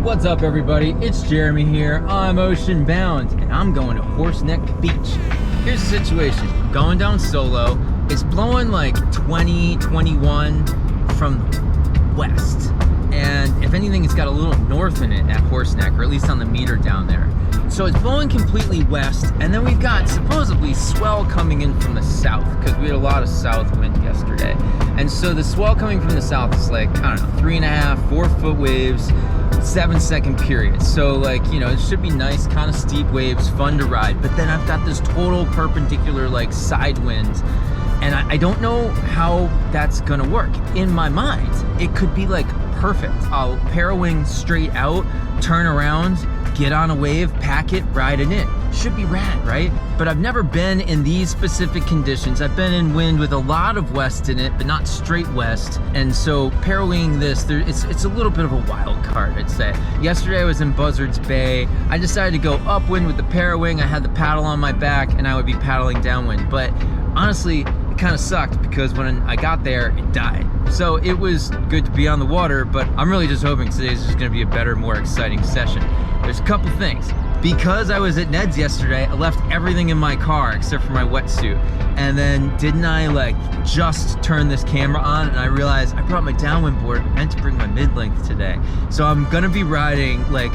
What's up, everybody? It's Jeremy here. I'm ocean bound and I'm going to Horseneck Beach. Here's the situation. I'm going down solo. It's blowing like 20, 21 from the west. And if anything, it's got a little north in it at Horseneck, or at least on the meter down there. So it's blowing completely west, and then we've got supposedly swell coming in from the south, because we had a lot of south wind yesterday. And so the swell coming from the south is like, I don't know, 3.5, 4 foot waves, 7-second periods. So like, you know, it should be nice, kind of steep waves, fun to ride. But then I've got this total perpendicular like side wind, and I don't know how that's gonna work. In my mind, it could be like perfect. I'll parawing straight out, turn around, get on a wave, pack it, ride it in. Should be rad, right? But I've never been in these specific conditions. I've been in wind with a lot of west in it, but not straight west. And so parawing this, it's a little bit of a wild card, I'd say. Yesterday I was in Buzzards Bay. I decided to go upwind with the parawing. I had the paddle on my back and I would be paddling downwind. But honestly, it kind of sucked because when I got there, it died. So it was good to be on the water, but I'm really just hoping today's just gonna be a better, more exciting session. There's a couple things. Because I was at Ned's yesterday, I left everything in my car except for my wetsuit. And then didn't I like just turn this camera on and I realized I brought my downwind board. I meant to bring my mid-length today. So I'm gonna be riding like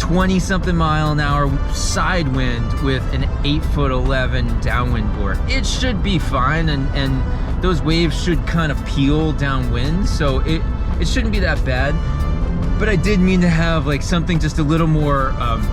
20-something mile an hour side wind with an 8'11" downwind board. It should be fine, and those waves should kind of peel downwind, so it shouldn't be that bad. But I did mean to have like something just a little more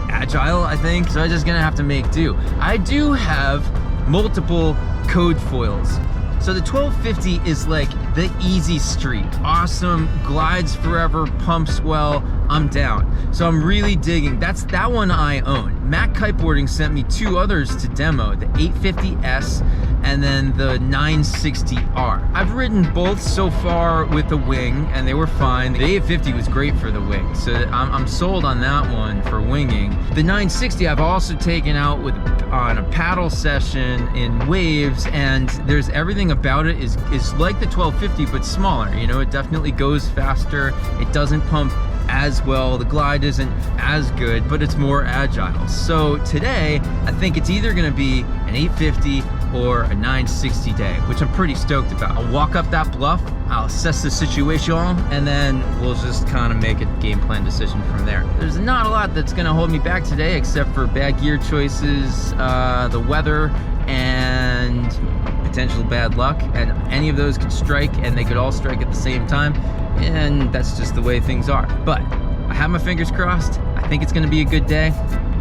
agile, I think. So I'm just gonna have to make do. I do have multiple code foils. So the 1250 is like the easy street. Awesome, glides forever, pumps well, I'm down. So I'm really digging. That one I own. Mac Kiteboarding sent me 2 others to demo, the 850S and then the 960R. I've ridden both so far with the wing and they were fine. The 850 was great for the wing, so I'm sold on that one for winging. The 960 I've also taken out on a paddle session in waves, and there's everything about it is like the 1250 but smaller. You know, it definitely goes faster, it doesn't pump as well, the glide isn't as good, but it's more agile. So today I think it's either going to be an 850 or a 960 day, which I'm pretty stoked about. I'll walk up that bluff, I'll assess the situation, and then we'll just kind of make a game plan decision from there. There's not a lot that's going to hold me back today except for bad gear choices, the weather, and potential bad luck. And any of those could strike, and they could all strike at the same time, and that's just the way things are. But I have my fingers crossed. I think it's going to be a good day.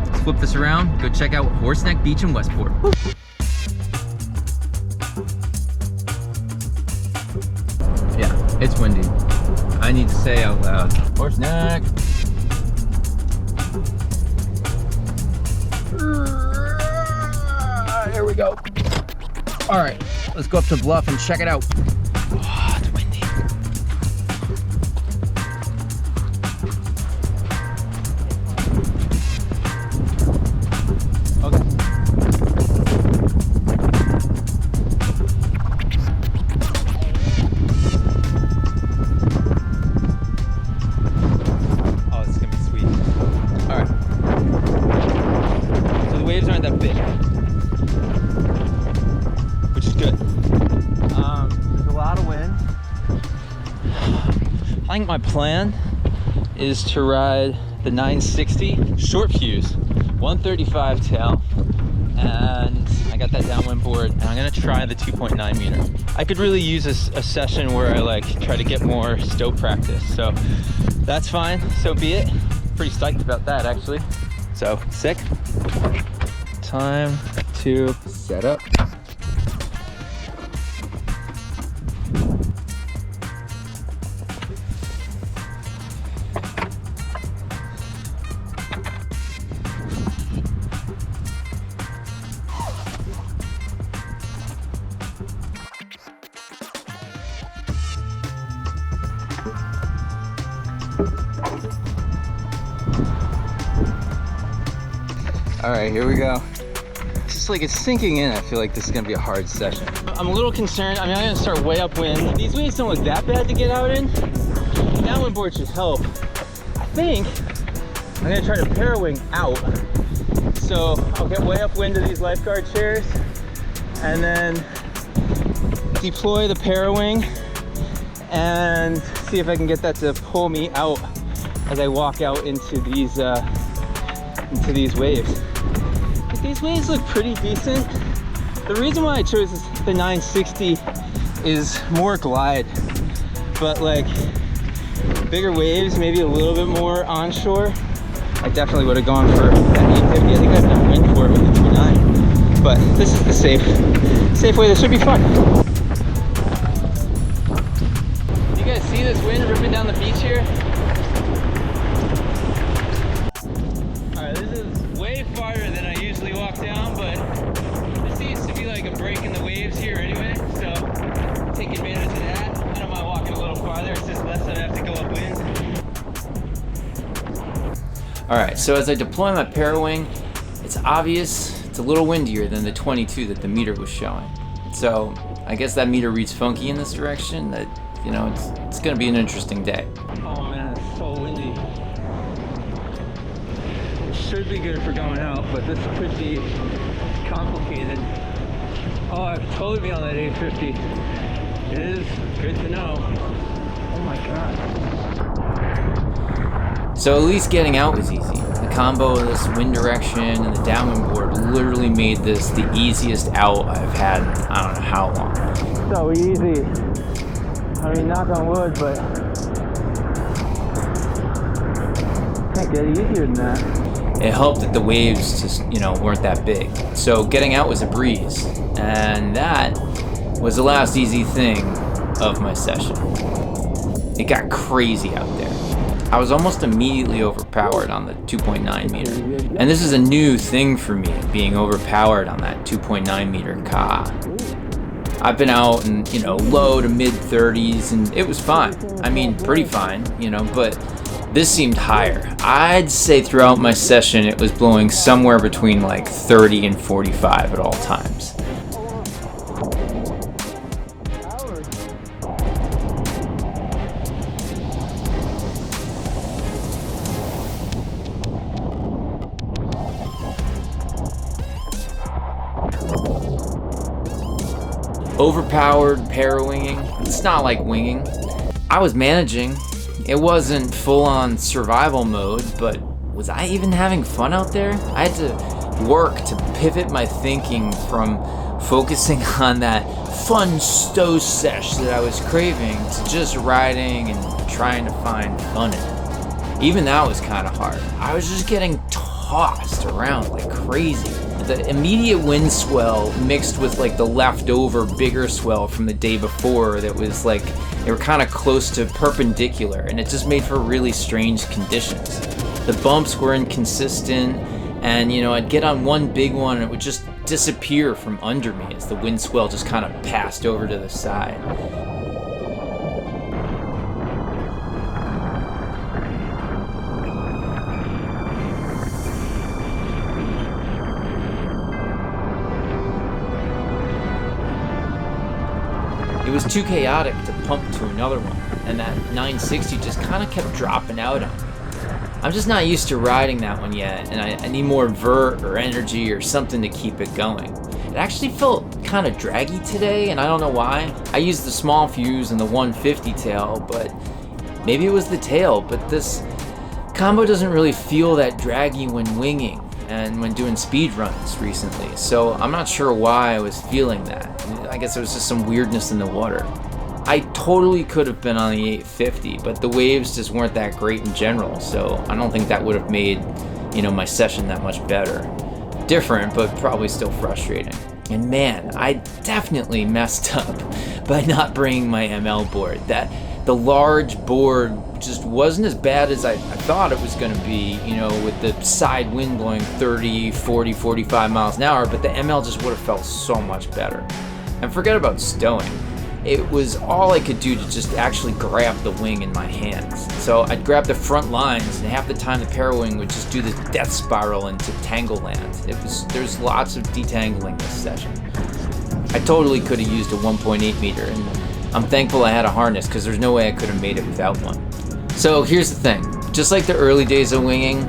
Let's flip this around, go check out Horseneck Beach in Westport. Woo! Yeah, it's windy. I need to say out loud, Horseneck. Here we go. All right, let's go up to the bluff and check it out. Oh, it's windy. Okay. Oh, this is gonna be sweet. All right. So the waves aren't that big, which is good. There's a lot of wind. I think my plan is to ride the 960 short fuse, 135 tail, and I got that downwind board, and I'm gonna try the 2.9 meter. I could really use a session where I like try to get more stow practice, so that's fine, so be it. Pretty psyched about that actually. So sick. Time to set up. All right, here we go. It's just like it's sinking in. I feel like this is gonna be a hard session. I'm a little concerned. I mean, I'm gonna start way upwind. These waves don't look that bad to get out in. The downwind board should help. I think I'm gonna try to parawing out. So I'll get way upwind of these lifeguard chairs and then deploy the parawing and see if I can get that to pull me out as I walk out into these waves. But these waves look pretty decent. The reason why I chose the 960 is more glide, but like bigger waves, maybe a little bit more onshore. I definitely would have gone for that 850. I think I have enough wind for it with the 2.9. But this is the safe way. This should be fun. You guys see this wind ripping down the beach here? Alright, this is way farther than I usually walk down, but this seems to be like a break in the waves here anyway, so take advantage of that. I don't mind walking a little farther, it's just less that I have to go upwind. Alright, so as I deploy my parawing, it's obvious it's a little windier than the 22 that the meter was showing. So I guess that meter reads funky in this direction. That, you know, it's gonna be an interesting day. Oh man, it's so windy. It should be good for going out, but this could be complicated. Oh, I've totally been on that 850. It is good to know. Oh my god. So at least getting out was easy. The combo of this wind direction and the downwind board literally made this the easiest out I've had in I don't know how long. So easy. I mean, knock on wood, but can't get easier than that. It helped that the waves just, you know, weren't that big. So getting out was a breeze. And that was the last easy thing of my session. It got crazy out there. I was almost immediately overpowered on the 2.9 meter. And this is a new thing for me, being overpowered on that 2.9 meter Ka'a. I've been out in, you know, low to mid 30s and it was fine. I mean, pretty fine, you know, but this seemed higher. I'd say throughout my session it was blowing somewhere between like 30 and 45 at all times. Overpowered parawinging. It's not like winging. I was managing. It wasn't full-on survival mode, but was I even having fun out there? I had to work to pivot my thinking from focusing on that fun stow sesh that I was craving to just riding and trying to find fun in it. Even that was kind of hard. I was just getting tossed around like crazy. The immediate wind swell mixed with like the leftover bigger swell from the day before that was like, they were kind of close to perpendicular, and it just made for really strange conditions. The bumps were inconsistent, and you know, I'd get on one big one and it would just disappear from under me as the wind swell just kind of passed over to the side. It was too chaotic to pump to another one, and that 960 just kind of kept dropping out on me. I'm just not used to riding that one yet, and I need more vert or energy or something to keep it going. It actually felt kind of draggy today, and I don't know why. I used the small fuse and the 150 tail, but maybe it was the tail, but this combo doesn't really feel that draggy when winging and when doing speed runs recently, so I'm not sure why I was feeling that. I guess it was just some weirdness in the water. I totally could have been on the 850, but the waves just weren't that great in general, so I don't think that would have made, you know, my session that much better. Different, but probably still frustrating. And man, I definitely messed up by not bringing my ML board. The large board just wasn't as bad as I thought it was going to be, you know, with the side wind blowing 30, 40, 45 miles an hour, but the ML just would have felt so much better. And forget about stowing. It was all I could do to just actually grab the wing in my hands. So I'd grab the front lines, and half the time the parawing would just do this death spiral into tangle land. There's lots of detangling this session. I totally could have used a 1.8 meter, and I'm thankful I had a harness because there's no way I could have made it without one. So here's the thing, just like the early days of winging,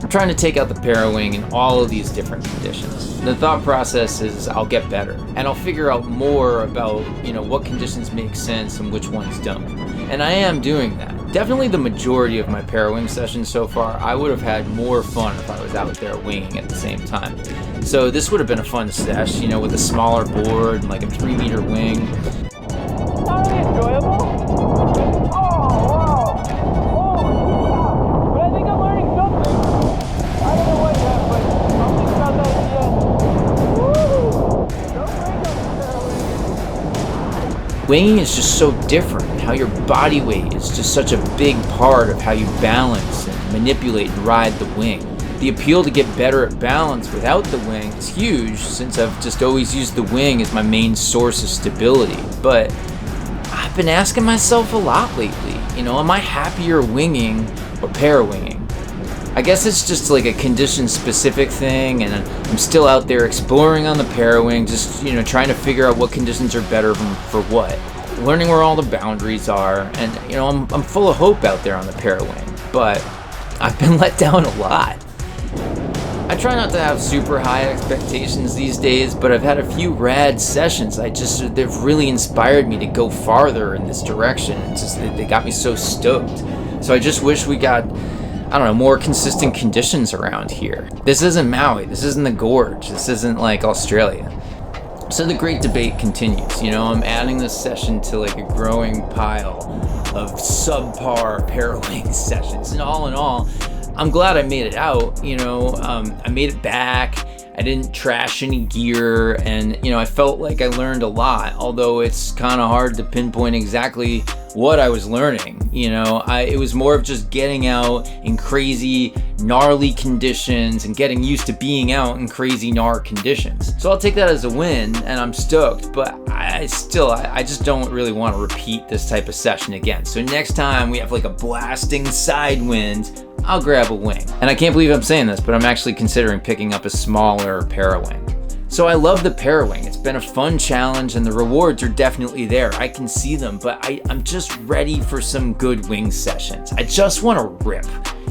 I'm trying to take out the parawing in all of these different conditions. The thought process is I'll get better, and I'll figure out more about, you know, what conditions make sense and which ones don't. And I am doing that. Definitely the majority of my parawing sessions so far, I would have had more fun if I was out there winging at the same time. So this would have been a fun sesh, you know, with a smaller board and like a 3-meter wing. Not really enjoyable. Oh, wow. Oh, but I think I'm learning something. I don't know what yet, but I'll think about that at the end. Woo! Don't break up the Winging is just so different. How your body weight is just such a big part of how you balance and manipulate and ride the wing. The appeal to get better at balance without the wing is huge, since I've just always used the wing as my main source of stability. But I've been asking myself a lot lately, you know, am I happier winging or parawinging? I guess it's just like a condition specific thing, and I'm still out there exploring on the parawing, just, you know, trying to figure out what conditions are better for what. Learning where all the boundaries are, and, you know, I'm full of hope out there on the parawing, but I've been let down a lot. I try not to have super high expectations these days, but I've had a few rad sessions. They've really inspired me to go farther in this direction. It's just, they got me so stoked. So I just wish we got, I don't know, more consistent conditions around here. This isn't Maui, this isn't the Gorge, this isn't like Australia. So the great debate continues, you know, I'm adding this session to like a growing pile of subpar parawing sessions. And all in all, I'm glad I made it out, you know, I made it back, I didn't trash any gear, and, you know, I felt like I learned a lot, although it's kind of hard to pinpoint exactly what I was learning, you know. It was more of just getting out in crazy, gnarly conditions and getting used to being out in crazy, gnar conditions. So I'll take that as a win, and I'm stoked, but I just don't really want to repeat this type of session again. So next time we have like a blasting side wind, I'll grab a wing. And I can't believe I'm saying this, but I'm actually considering picking up a smaller parawing. So I love the parawing. It's been a fun challenge, and the rewards are definitely there. I can see them, but I'm just ready for some good wing sessions. I just want to rip,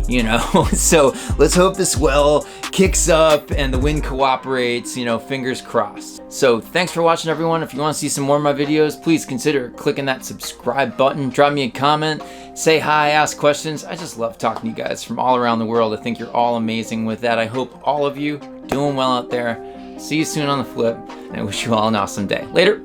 you know? So let's hope this well kicks up and the wind cooperates, you know, fingers crossed. So thanks for watching, everyone. If you want to see some more of my videos, please consider clicking that subscribe button. Drop me a comment, say hi, ask questions. I just love talking to you guys from all around the world. I think you're all amazing with that. I hope all of you doing well out there. See you soon on the flip, and I wish you all an awesome day. Later.